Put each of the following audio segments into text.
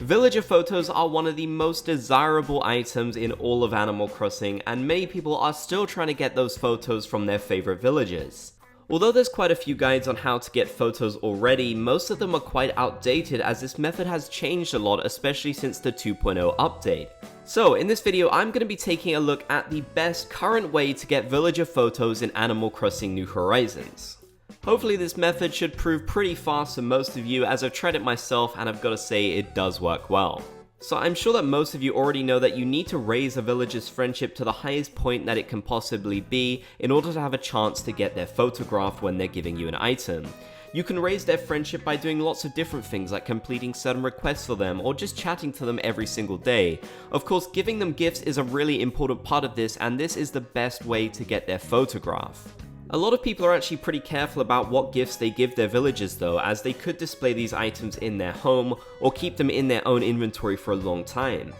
Villager photos are one of the most desirable items in all of Animal Crossing, and many people are still trying to get those photos from their favorite villagers. Although there's quite a few guides on how to get photos already, most of them are quite outdated as this method has changed a lot, especially since the 2.0 update. So in this video, I'm going to be taking a look at the best current way to get villager photos in Animal Crossing New Horizons. Hopefully this method should prove pretty fast for most of you, as I've tried it myself and I've got to say it does work well. So I'm sure that most of you already know that you need to raise a villager's friendship to the highest point that it can possibly be in order to have a chance to get their photograph when they're giving you an item. You can raise their friendship by doing lots of different things like completing certain requests for them or just chatting to them every single day. Of course, giving them gifts is a really important part of this, and this is the best way to get their photograph. A lot of people are actually pretty careful about what gifts they give their villagers though, as they could display these items in their home or keep them in their own inventory for a long time.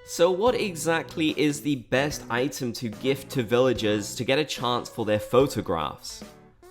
So what exactly is the best item to gift to villagers to get a chance for their photographs?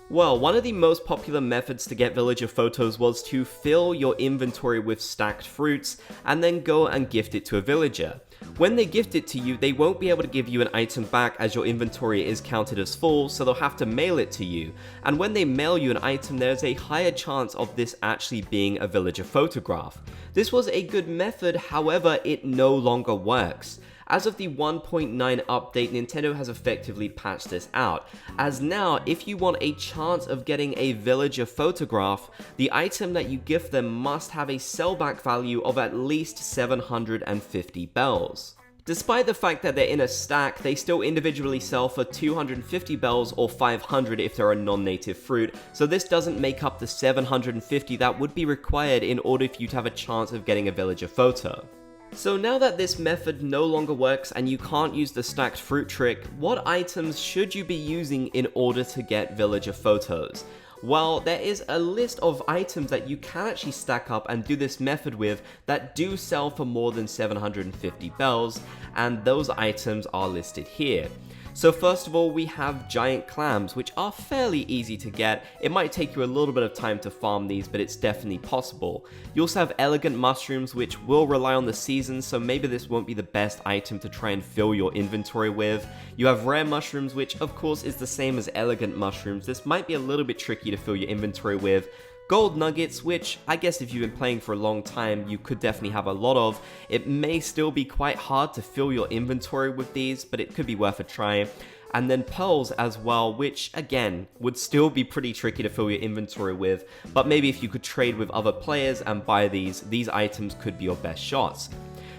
Well, one of the most popular methods to get villager photos was to fill your inventory with stacked fruits and then go and gift it to a villager. When they gift it to you, they won't be able to give you an item back as your inventory is counted as full, so they'll have to mail it to you. And when they mail you an item, there's a higher chance of this actually being a villager photograph. This was a good method, however, it no longer works. As of the 1.9 update, Nintendo has effectively patched this out, as now if you want a chance of getting a villager photograph, the item that you gift them must have a sellback value of at least 750 bells. Despite the fact that they're in a stack, they still individually sell for 250 bells or 500 if they're a non-native fruit, so this doesn't make up the 750 that would be required in order for you to have a chance of getting a villager photo. So now that this method no longer works and you can't use the stacked fruit trick, what items should you be using in order to get villager photos? Well, there is a list of items that you can actually stack up and do this method with that do sell for more than 750 bells, and those items are listed here. So first of all, we have giant clams, which are fairly easy to get. It might take you a little bit of time to farm these, but it's definitely possible. You also have elegant mushrooms, which will rely on the season, so maybe this won't be the best item to try and fill your inventory with. You have rare mushrooms, which of course is the same as elegant mushrooms. This might be a little bit tricky to fill your inventory with. Gold nuggets, which I guess if you've been playing for a long time, you could definitely have a lot of. It may still be quite hard to fill your inventory with these, but it could be worth a try. And then pearls as well, which again, would still be pretty tricky to fill your inventory with, but maybe if you could trade with other players and buy these items could be your best shots.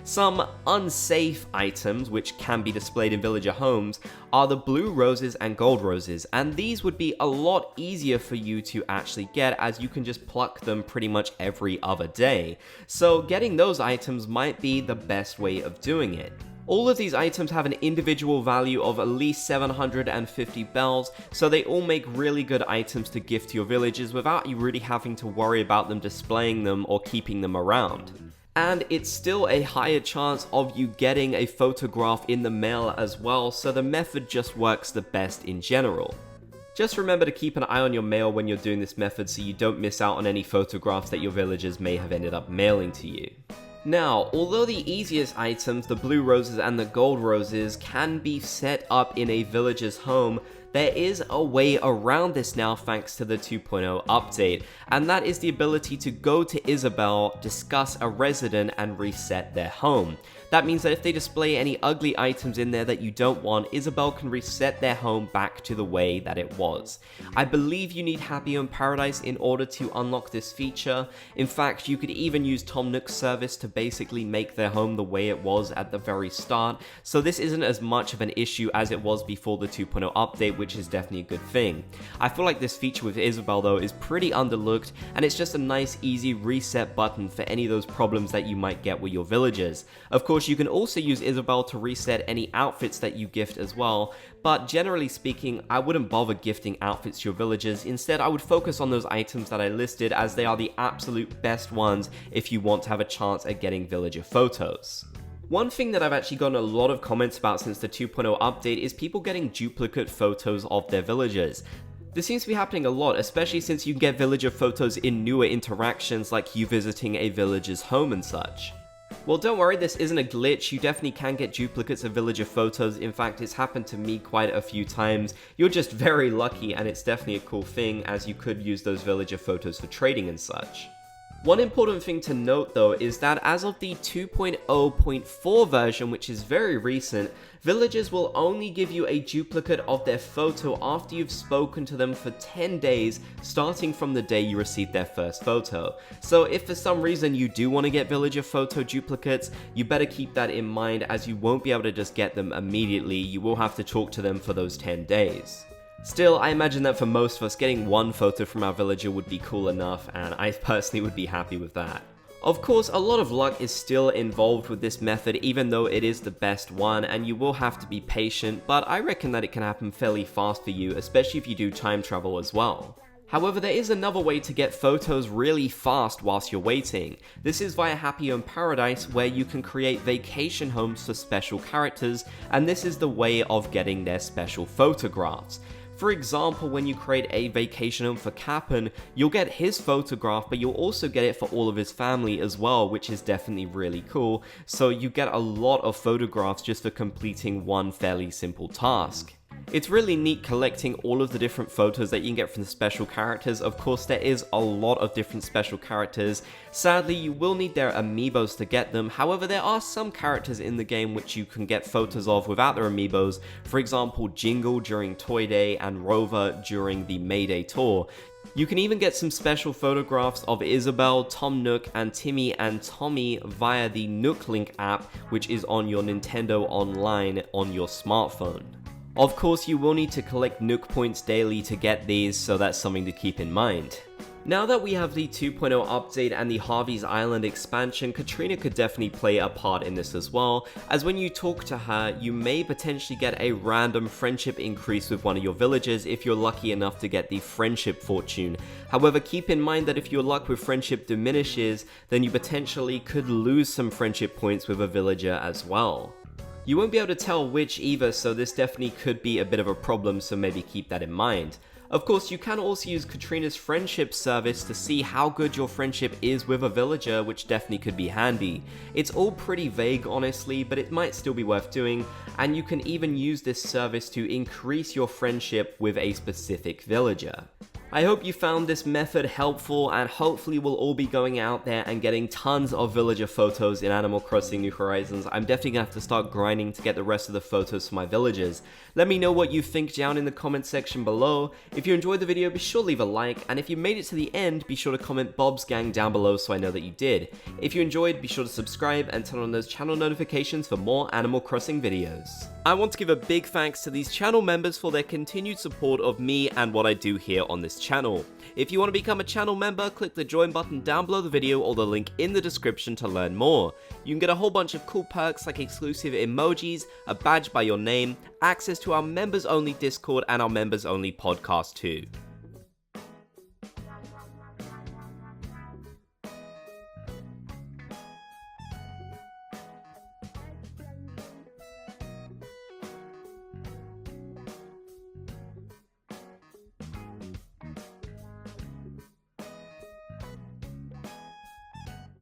Some unsafe items which can be displayed in villager homes are the blue roses and gold roses, and these would be a lot easier for you to actually get as you can just pluck them pretty much every other day. So getting those items might be the best way of doing it. All of these items have an individual value of at least 750 bells, so they all make really good items to gift to your villagers without you really having to worry about them displaying them or keeping them around. And it's still a higher chance of you getting a photograph in the mail as well, so the method just works the best in general. Just remember to keep an eye on your mail when you're doing this method so you don't miss out on any photographs that your villagers may have ended up mailing to you. Now, although the easiest items, the blue roses and the gold roses, can be set up in a villager's home, there is a way around this now thanks to the 2.0 update, and that is the ability to go to Isabelle, discuss a resident, and reset their home. That means that if they display any ugly items in there that you don't want, Isabelle can reset their home back to the way that it was. I believe you need Happy Home Paradise in order to unlock this feature. In fact, you could even use Tom Nook's service to basically make their home the way it was at the very start, so this isn't as much of an issue as it was before the 2.0 update, which is definitely a good thing. I feel like this feature with Isabelle though is pretty underlooked, and it's just a nice easy reset button for any of those problems that you might get with your villagers. Of course, you can also use Isabelle to reset any outfits that you gift as well, but generally speaking, I wouldn't bother gifting outfits to your villagers. Instead, I would focus on those items that I listed, as they are the absolute best ones if you want to have a chance at getting villager photos. One thing that I've actually gotten a lot of comments about since the 2.0 update is people getting duplicate photos of their villagers. This seems to be happening a lot, especially since you can get villager photos in newer interactions like you visiting a villager's home and such. Well, don't worry, this isn't a glitch. You definitely can get duplicates of villager photos. In fact, it's happened to me quite a few times. You're just very lucky, and it's definitely a cool thing, as you could use those villager photos for trading and such. One important thing to note though is that as of the 2.0.4 version, which is very recent, villagers will only give you a duplicate of their photo after you've spoken to them for 10 days, starting from the day you received their first photo. So if for some reason you do want to get villager photo duplicates, you better keep that in mind, as you won't be able to just get them immediately. You will have to talk to them for those 10 days. Still, I imagine that for most of us, getting one photo from our villager would be cool enough, and I personally would be happy with that. Of course, a lot of luck is still involved with this method, even though it is the best one, and you will have to be patient, but I reckon that it can happen fairly fast for you, especially if you do time travel as well. However, there is another way to get photos really fast whilst you're waiting. This is via Happy Home Paradise, where you can create vacation homes for special characters, and this is the way of getting their special photographs. For example, when you create a vacation home for Cap'n, you'll get his photograph, but you'll also get it for all of his family as well, which is definitely really cool. So you get a lot of photographs just for completing one fairly simple task. It's really neat collecting all of the different photos that you can get from the special characters. Of course, there is a lot of different special characters. Sadly, you will need their amiibos to get them. However, there are some characters in the game which you can get photos of without their amiibos. For example, Jingle during Toy Day and Rover during the Mayday tour. You can even get some special photographs of Isabelle, Tom Nook, and Timmy and Tommy via the Nook Link app, which is on your Nintendo Online on your smartphone. Of course, you will need to collect Nook points daily to get these, so that's something to keep in mind. Now that we have the 2.0 update and the Harvey's Island expansion, Katrina could definitely play a part in this as well, as when you talk to her, you may potentially get a random friendship increase with one of your villagers if you're lucky enough to get the friendship fortune. However, keep in mind that if your luck with friendship diminishes, then you potentially could lose some friendship points with a villager as well. You won't be able to tell which either, so this definitely could be a bit of a problem, so maybe keep that in mind. Of course, you can also use Katrina's friendship service to see how good your friendship is with a villager, which definitely could be handy. It's all pretty vague honestly, but it might still be worth doing, and you can even use this service to increase your friendship with a specific villager. I hope you found this method helpful, and hopefully we'll all be going out there and getting tons of villager photos in Animal Crossing New Horizons. I'm definitely gonna have to start grinding to get the rest of the photos for my villagers. Let me know what you think down in the comment section below. If you enjoyed the video, be sure to leave a like, and if you made it to the end, be sure to comment Bob's Gang down below so I know that you did. If you enjoyed, be sure to subscribe and turn on those channel notifications for more Animal Crossing videos. I want to give a big thanks to these channel members for their continued support of me and what I do here on this channel. If you want to become a channel member, click the join button down below the video or the link in the description to learn more. You can get a whole bunch of cool perks like exclusive emojis, a badge by your name, access to our members only Discord and our members only podcast too.